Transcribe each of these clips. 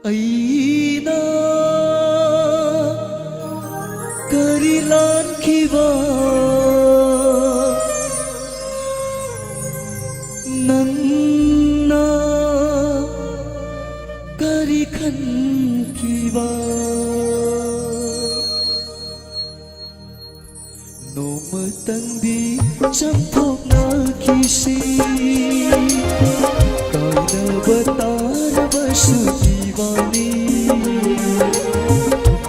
ꯑꯩꯅ ꯀꯔꯤ ꯂꯥꯟꯈꯤꯕ ꯅꯪꯅ ꯀꯔꯤ ꯈꯟꯈꯤꯕ ꯅꯣꯡꯃꯇꯪꯗꯤ ꯆꯝꯊꯣꯛꯅꯈꯤꯁꯤ ꯀꯥꯏꯅꯕ ꯇꯥꯔꯕꯁꯨ ꯏꯕꯥꯅꯤ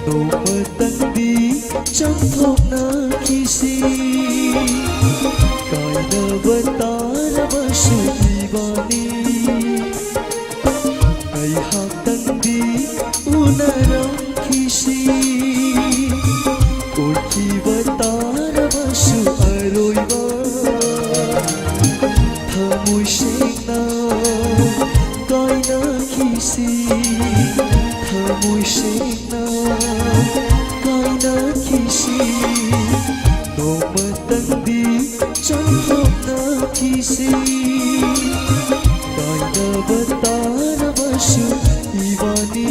ꯅꯣꯡꯃꯇꯪꯗꯤ ꯆꯝꯊꯣꯛꯅꯈꯤꯁꯤ ꯀꯥꯏꯅꯕ ꯇꯥꯔꯕꯁꯨ 이번이 ngaihaktangi unaramkisi 꽃기ba 따라바수 aroiba thamoy sengna kainakisi thamoy sengna kainakisi nomatangdi chamthoknakisi kainaba tarabasu ibani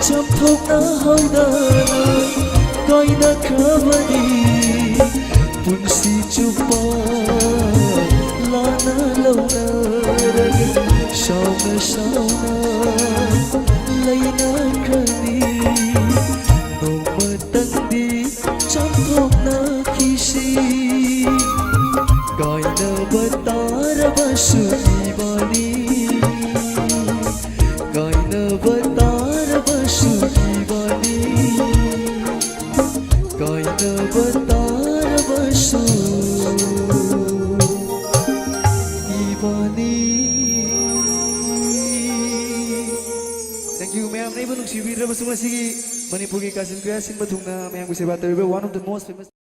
chamthokna haudana kaina khabani punsi chupa lana launa shauna shauna laina khani nomatangdi chamthokna kisi kaina batarabasu ibani kaina batarabasu ibani kaina batarabasu ibani. Thank you ma'am. Naibu nung sibira basung masigi Manipur ki Kasim Kaya sing bathungna mayang bisa batar one of the most famous